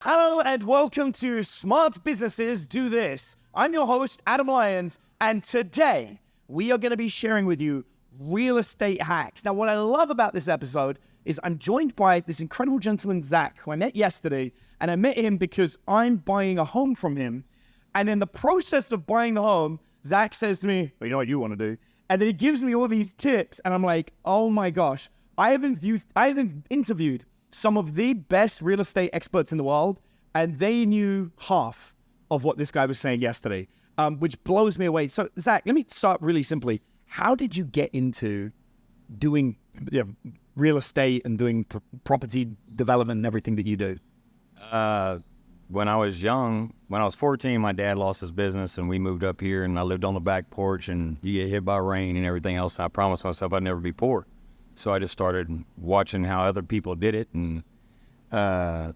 Hello and welcome to Smart Businesses Do This. I'm your host, Adam Lyons, and today we are going to be sharing with you real estate hacks. Now, what I love about this episode is I'm joined by this incredible gentleman, Zach, who I met yesterday, and I met him because I'm buying a home from him. And in the process of buying the home, Zach says to me, well, you know what you want to do? And then he gives me all these tips, and I'm like, oh my gosh, I have interviewed some of the best real estate experts in the world, and they knew half of what this guy was saying yesterday, which blows me away. So, Zach, let me start really simply. How did you get into doing real estate and doing property development and everything that you do? When I was young, when I was 14, my dad lost his business, and we moved up here, and I lived on the back porch, and you get hit by rain and everything else. I promised myself I'd never be poor. So I just started watching how other people did it, and how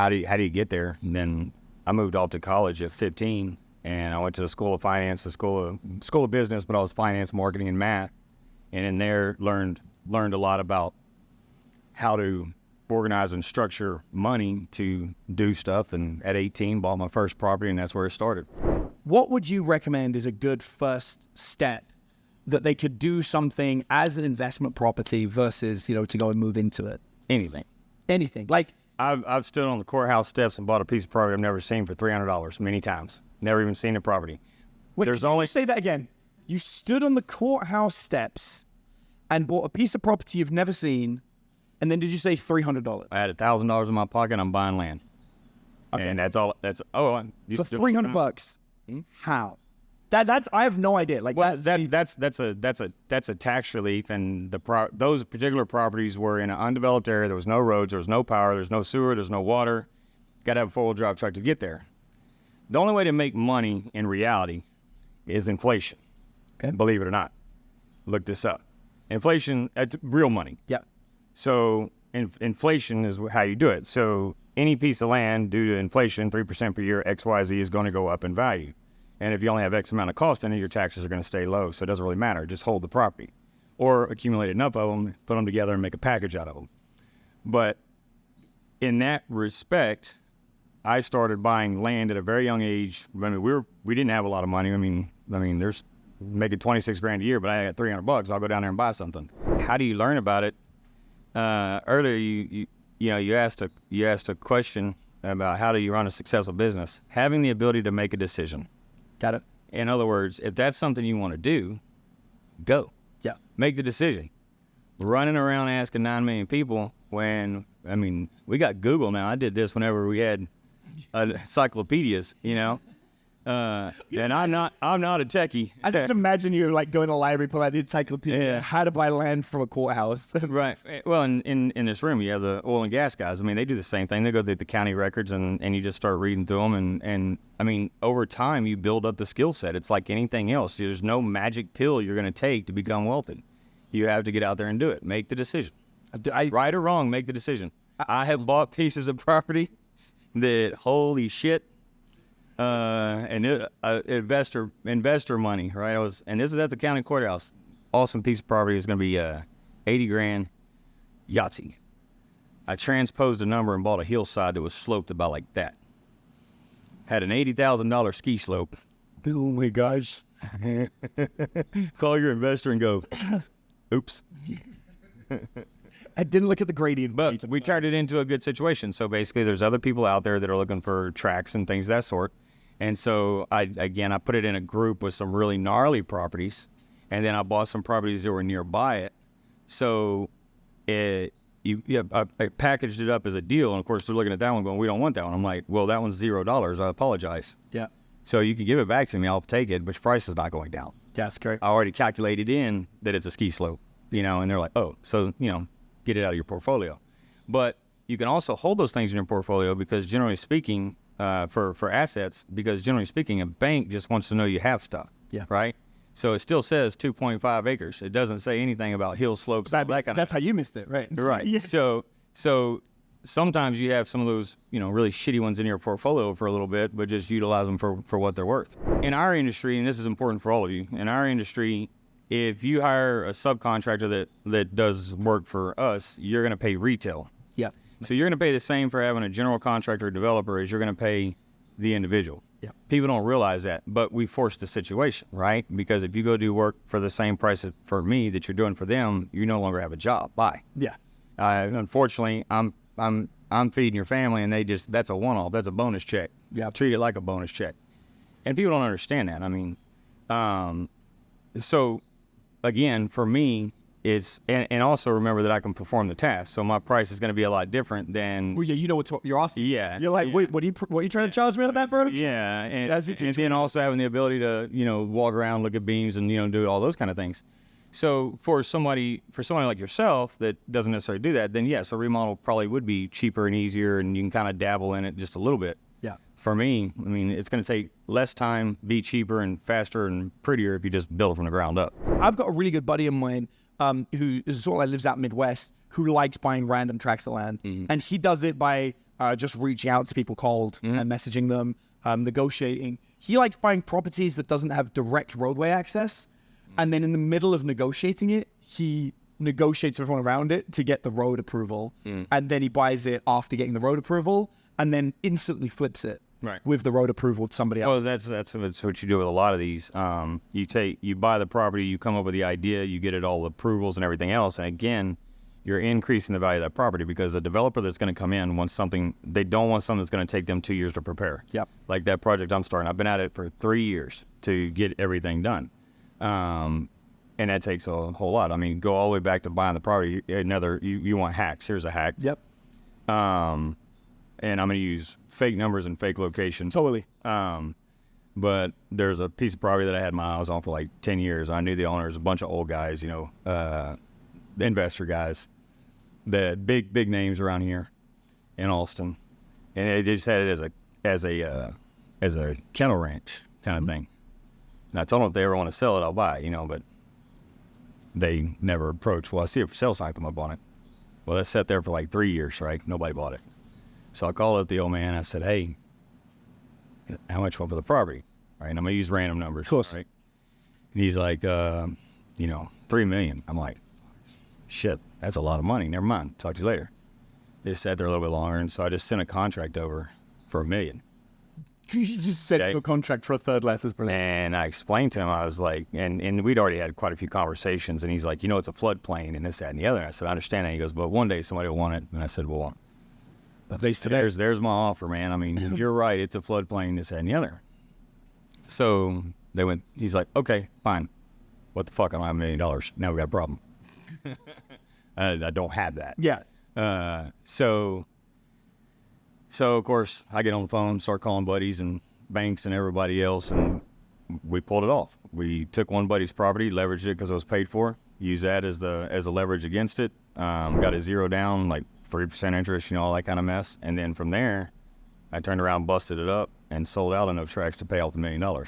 do you get there? And then I moved off to college at 15, and I went to the School of Finance, the School of Business, but I was finance, marketing, and math, and in there learned a lot about how to organize and structure money to do stuff. And at 18, bought my first property, and that's where it started. What would you recommend is a good first step that they could do something as an investment property versus, to go and move into it? Anything. Like, I've stood on the courthouse steps and bought a piece of property I've never seen for $300 many times. Never even seen the property. Wait, could you say that again? You stood on the courthouse steps and bought a piece of property you've never seen, and then did you say $300? I had $1,000 in my pocket. I'm buying land. Okay. And that's all. For $300. How? That's I have no idea. Like, well, that's a tax relief, and those particular properties were in an undeveloped area. There was no roads, there was no power, there's no sewer, there's no water. Got to have a four-wheel drive truck to get there. The only way to make money in reality is inflation. Okay. Believe it or not, look this up. Inflation, that's real money. Yeah. So inflation is how you do it. So any piece of land, due to inflation, 3% per year, XYZ is going to go up in value. And if you only have X amount of cost in it, your taxes are going to stay low. So it doesn't really matter. Just hold the property or accumulate enough of them, put them together and make a package out of them. But in that respect, I started buying land at a very young age. I mean, we didn't have a lot of money. I mean, there's making 26 grand a year, but I got $300. I'll go down there and buy something. How do you learn about it? Earlier, you asked a question about how do you run a successful business. Having the ability to make a decision. Got it. In other words, if that's something you want to do, go. Yeah. Make the decision. Running around asking 9 million people we got Google now. I did this whenever we had encyclopedias, and I'm not a techie. I just imagine you like going to the library, pull out the encyclopedia, how to buy land from a courthouse. Right. Well, in this room, you have the oil and gas guys. I mean, they do the same thing. They go through the county records and you just start reading through them. And I mean, over time, you build up the skill set. It's like anything else. There's no magic pill you're going to take to become wealthy. You have to get out there and do it. Make the decision. Right or wrong, make the decision. I have bought pieces of property that, holy shit, investor money, right? And this is at the county courthouse. Awesome piece of property. It's going to be 80 grand Yahtzee. I transposed a number and bought a hillside that was sloped about like that. Had an $80,000 ski slope. Oh my gosh. Call your investor and go, oops. I didn't look at the gradient. But we turned it into a good situation. So basically there's other people out there that are looking for tracks and things of that sort. And so I put it in a group with some really gnarly properties, and then I bought some properties that were nearby it. So I packaged it up as a deal, and of course they're looking at that one going, we don't want that one. I'm like, well, that one's $0. I apologize. Yeah. So you can give it back to me. I'll take it, but your price is not going down. Yeah, that's correct. I already calculated in that it's a ski slope, and they're like, oh, so, get it out of your portfolio. But you can also hold those things in your portfolio because generally speaking, for assets, because generally speaking, a bank just wants to know you have stuff. Yeah. Right? So it still says 2.5 acres. It doesn't say anything about hill slopes. That's how you missed it, right? Right. Yeah. So sometimes you have some of those, really shitty ones in your portfolio for a little bit, but just utilize them for what they're worth. In our industry, and this is important for all of you, in our industry, if you hire a subcontractor that does work for us, you're going to pay retail. Yeah. So you're going to pay the same for having a general contractor or developer as you're going to pay the individual. Yeah. People don't realize that, but we forced the situation, right? Because if you go do work for the same price for me that you're doing for them, you no longer have a job. Bye. Yeah. Unfortunately, I'm feeding your family, and that's a one-off. That's a bonus check. Yeah. Treat it like a bonus check. And people don't understand that. I mean, so again, for me, it's, and also remember that I can perform the task. So my price is going to be a lot different than. Well, yeah, you know what you're asking. Yeah. You're like, wait, what are you trying to charge me on that, bro? Yeah. And and then also having the ability to, walk around, look at beams, and, do all those kind of things. So for somebody like yourself that doesn't necessarily do that, then yes, a remodel probably would be cheaper and easier, and you can kind of dabble in it just a little bit. Yeah. For me, I mean, it's going to take less time, be cheaper and faster and prettier if you just build it from the ground up. I've got a really good buddy of mine who is sort of like lives out Midwest, who likes buying random tracts of land. And he does it by just reaching out to people cold and messaging them, negotiating. He likes buying properties that doesn't have direct roadway access. And then in the middle of negotiating it, he negotiates with everyone around it to get the road approval. And then he buys it after getting the road approval and then instantly flips it. Right. With the road approval to somebody else. Well, that's what you do with a lot of these. You buy the property, you come up with the idea, you get it all approvals and everything else, and again, you're increasing the value of that property because the developer that's going to come in wants something. They don't want something that's going to take them 2 years to prepare. Yep. Like that project I'm starting. I've been at it for 3 years to get everything done, and that takes a whole lot. I mean, go all the way back to buying the property. You want hacks. Here's a hack. Yep. And I'm going to use fake numbers and fake locations. Totally. But there's a piece of property that I had my eyes on for like 10 years. I knew the owners, a bunch of old guys, investor guys, the big names around here in Austin. And they just had it as a cattle ranch kind of thing. And I told them if they ever want to sell it, I'll buy it, but they never approached. Well, I see a for sale sign come up on it. Well, that sat there for like 3 years, right? Nobody bought it. So I called up the old man. I said, hey, how much for the property? Right, and I'm going to use random numbers. Of course. Right? And he's like, $3 million. I'm like, shit, that's a lot of money. Never mind. Talk to you later. They sat there a little bit longer, and so I just sent a contract over for $1 million. You just sent a contract for a third less. And I explained to him, I was like, and we'd already had quite a few conversations, and he's like, it's a floodplain and this, that, and the other. And I said, I understand that. He goes, but one day somebody will want it. And I said, well, at least today. There's my offer, man. I mean, you're right. It's a floodplain, this, that, and the other. So he's like, okay, fine. What the fuck? I don't have $1 million. Now we got a problem. I don't have that. Yeah. So of course I get on the phone, start calling buddies and banks and everybody else, and we pulled it off. We took one buddy's property, leveraged it because it was paid for, used that as the leverage against it, got a zero down, like 3% interest, all that kind of mess. And then from there, I turned around, busted it up, and sold out enough tracks to pay off the $1 million.